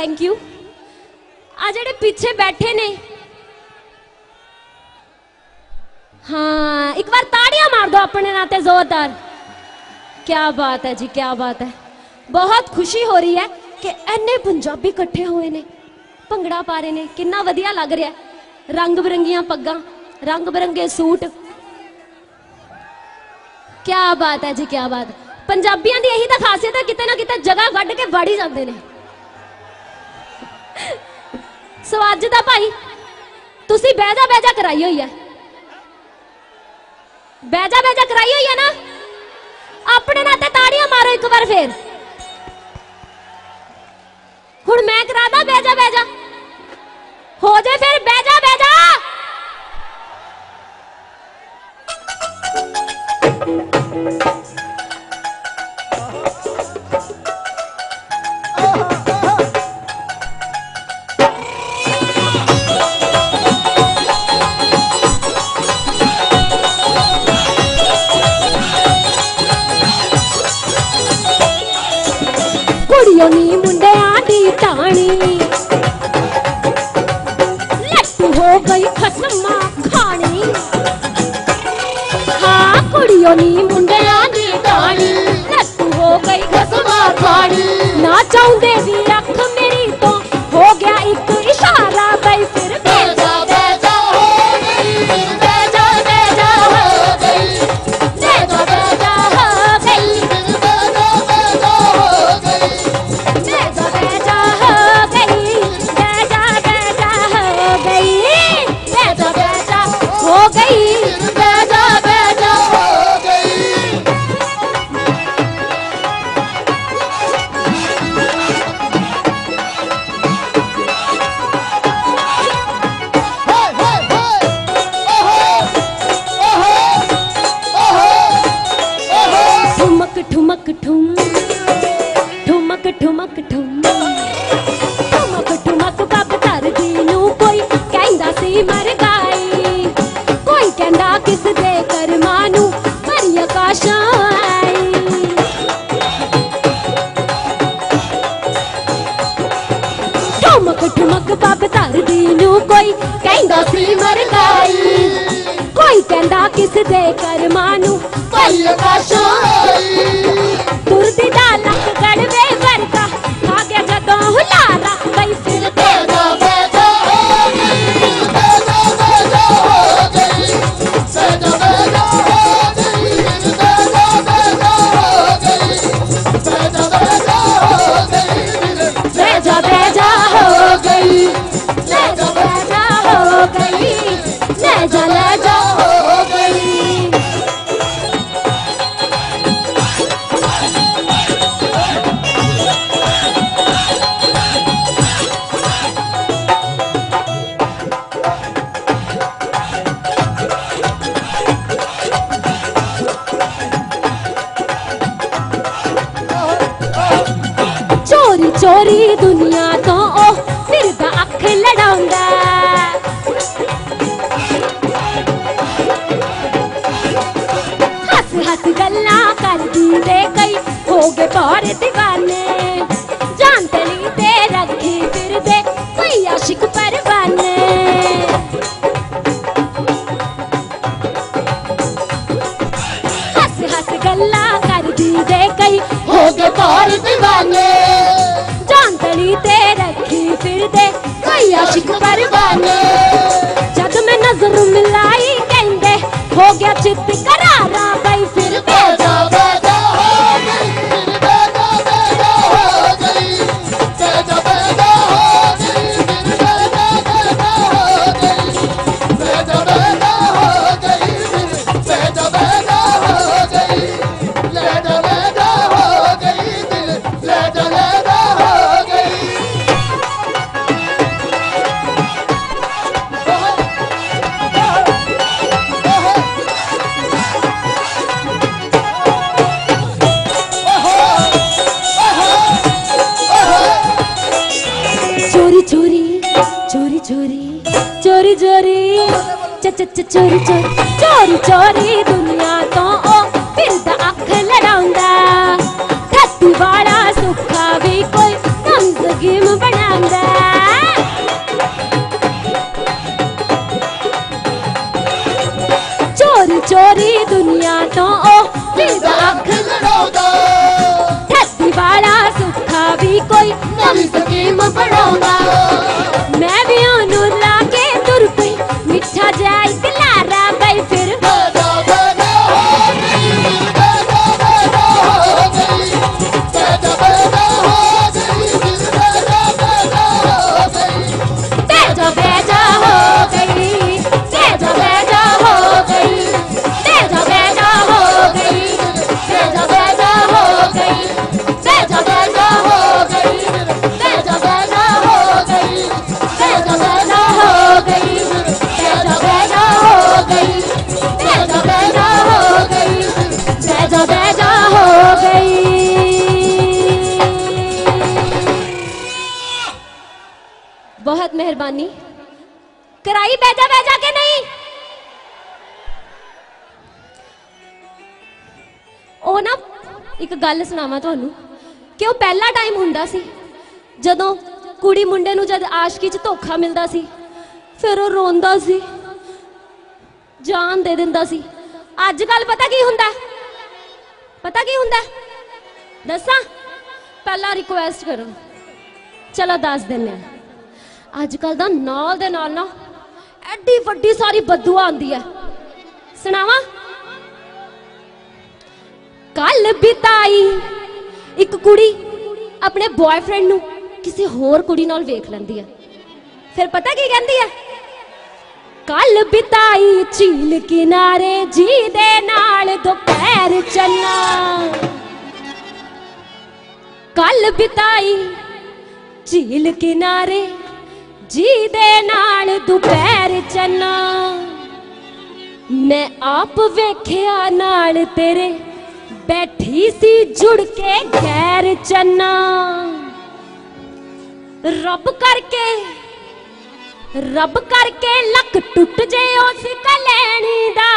Thank you. आ जेडे पीछे बैठे ने, हाँ एक बार ताड़ियां मार दो अपने नाते जोरदार। क्या बात है जी, क्या बात है। बहुत खुशी हो रही है कि इन्ने पंजाबी इकट्ठे हुए ने, भंगड़ा पा रहे ने, कितना वधिया लग रहा है। रंग बिरंगियां पग्गां, रंग बिरंगे सूट, क्या बात है जी, क्या बात है। पंजाबियों की यही तो खासियत है, किते ना किते जगह कढ़ के वड़ ही जाते हैं। सो अज दा भाई तुसी बैजा बैजा कराई हुई है, बैजा बैजा कराई हुई है ना, अपने नाते ताड़ियां मारो एक बार फिर। हुण मैं करा दा बैजा बैजा, हो जाए फिर बैजा बैजा। कुड़ियों नी मुंडियां दी टाणी, लट्टू हो गई खसमा खानी। हाँ कुड़ियों नी मुंडियां दी टाणी, लट्टू हो गई खसमा खानी। ना चाहते भी अख मेरी तो हो गया एक इशारा, भाई फिर बैजा बैजा हो गई, फिर बैजा बैजा हो गई, बैजा बैजा हो गई, फिर बैजा बैजा हो गई, बैजा बैजा हो गई, बैजा बैजा हो गई, बैजा बैजा हो गई, बैजा बैजा हो गई। ठुमक ठुमक ठुम, ठुमक ठुमक ठुम, ठुमक ठुमक पग धरदी नू कोई कहंदा सी मर गई, कोई कहंदा किस दे करमां नू मरी आकाशां आई। ठुमक ठुमक पग धरदी नू कोई कहंदा सी मर गई, कोई कहंदा किस दे करमां नू मरी आकाशां आई। तुरदी दा लक गड़वे वरगा आ गया जदों हुलारा, भाई फिर बैजा बैजा हो गई, बैजा बैजा हो गई, बैजा बैजा हो गई, बैजा बैजा हो गई, बैजा बैजा हो गई, बैजा बैजा हो गई, बैजा बैजा हो गई, बैजा बैजा हो गई। चोरी चोरी दुनिया तो ओ फिरदा अख लड़ाउंदा, हस हस गल्लां करदी दे कई हो गए बारे दीवाने, जानते ली ते रखी फिरदे कोई आशिक परवाने। हस हस गल्लां करदी दे कई हो गए बारे दीवाने, जानतली ते रखी फिर दे कोई आशिक परवाने। जद मैं नजर मिलाई कहंदे हो गया चित करारा, भाई फिर बैजा बैजा हो गई, फिर बैजा बैजा हो गई, बैजा बैजा हो गई, फिर बैजा बैजा हो गई, बैजा बैजा हो गई, फिर बैजा बैजा हो गई, बैजा बैजा हो गई, बैजा बैजा हो गई। चोरी चोरी चोरी चोरी चोरी चोरी चोरी चोरी चोरी दुनिया तो ओ फिरदा अख लड़ाउंदा, ठट्टी वाला सुखा भी कोई जिंदगी में बनांदा। स्कीम बनाऊंगा। मैं भी ओनू लाके तुर पई मिठा जा एक लारा बई फिर बहुत मेहरबानी कराई बैजा बैजा के नहीं ओ ना एक गल सुनावा तुहानू कि वो पहला टाइम हुंदा सी जदों कुड़ी मुंडे नू जद आशकी च धोखा मिलदा सी फिर वो रोंदा सी जान दे दिंदा सी। अजकल पता की हुंदा दसा पहला रिक्वेस्ट करो चलो दस दिने अजकल दा नाल दे नाल ना एडी वड्डी सारी बदुआ आंदी है सुनावा। कल बिताई एक कुड़ी अपने बॉयफ्रेंड नू किसी होर कुड़ी नाल वेख लैंदी है फिर पता की कहंदी है कल बिताई झील किनारे जी दे नाल दोपहर चन्ना। कल बिताई झील किनारे जी दे नाल दोपहर चन्ना। मैं आप वेख्या नाल तेरे बैठी सी जुड़ के गैर चन्ना। रब करके लक टुट जे उस कलैनी दा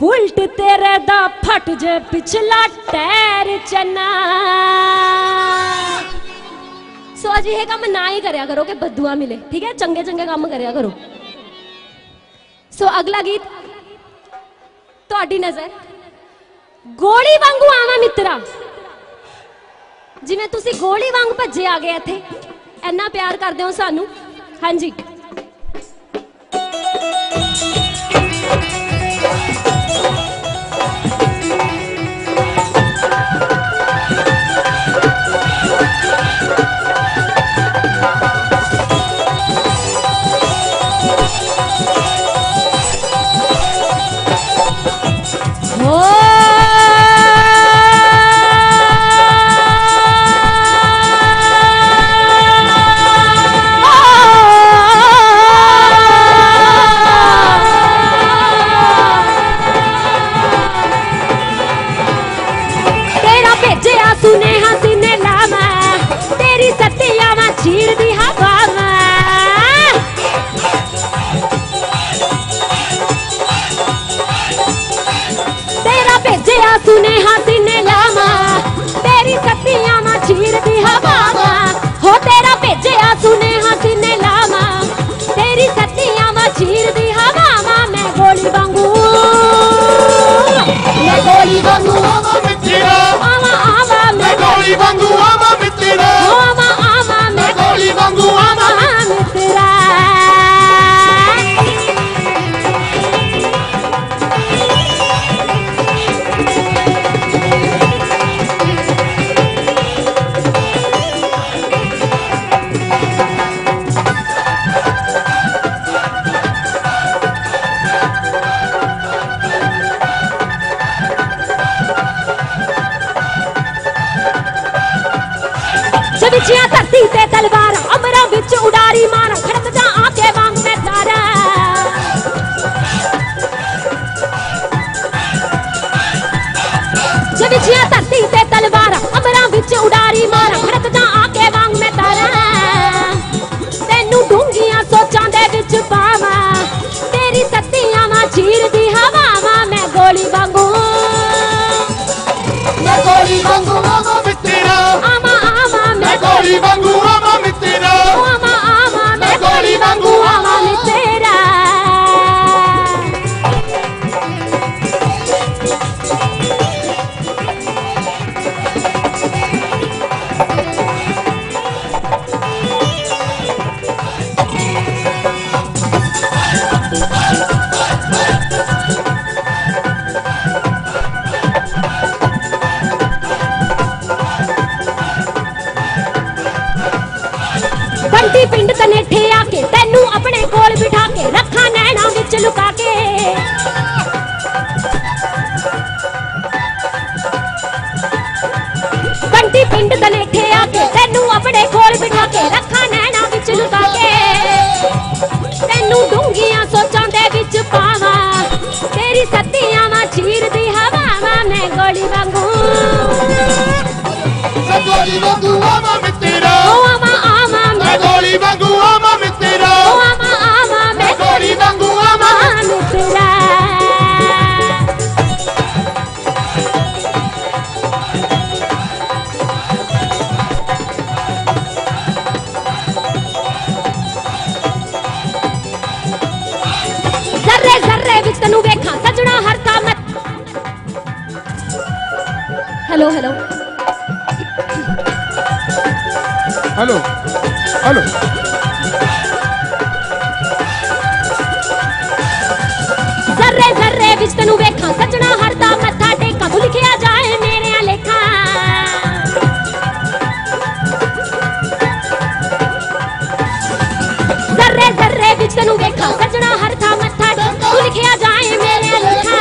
बुलट तेरे दा फट जे पिछला टैर चन्ना। सो अज ये काम ना ही करया करो कि बदुआ मिले ठीक है चंगे चंगे काम करया करो। सो अगला गीत तुहाडी नजर गोली वांगू आवा मित्रा जिवें तुसी गोली वांग भज्जे आ गए इत्थे इन्ना प्यार करदे हो सानू। हाँ जी सुनेहा सीने लावा तेरी सतियां मा चीर दी हवा हो तेरा भेजिया सुनेहा सीने लावा तेरी सतियां मा चीर दी हवा मैं गोली वांगू आवा मित्रा आवा मैं गोली वांगू आवा मित्रा आवा मैं गोली वांगू आवा मित्रा। विचिया धरती ते तलवार अमरा विच उडारी मार खड़क जा आके वांग मैं तारा। विचिया धरती ते तलवार अमरा विच उडारी मार खड़क जा आके वांग मैं तारा। तेनू डूंगियां सोचां दे विच पावा तेरी सतियां मा चीर दी हवा मैं गोली वांगू आवा मित्रा आवा मैं गोली वांगू आवा मित्रा आवा मैं गोली विच लुका के बंटी पिंड दलेठे आके तेनू अपने कोल बिठा के रखा नैना विच लुका के तेनू डूंगियां सोचां दे विच पावा तेरी सत्तियां वा चीर दी हवावा मैं गोली वांगू आमा मित्रा आमा मैं गोली वांगू आमा मित्रा आमा मैं गोली वांगू आमा मित्रा जर्रे जर्रे विच तैनू वेखां सजना हरता मत हेलो हेलो हेलो हेलो जर्रे जर्रे विच तैनू वेखां सजना हरदा मत्था टेका तू लिखिया जाए मेरे लेखा जर्रे जर्रे विच तैनू वेखां सजना हरदा मत्था टेका तू लिखिया जाए मेरे लेखा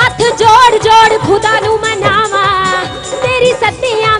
हाथ जोड़ जोड़ खुदा नू मनावा तेरी सत्तियां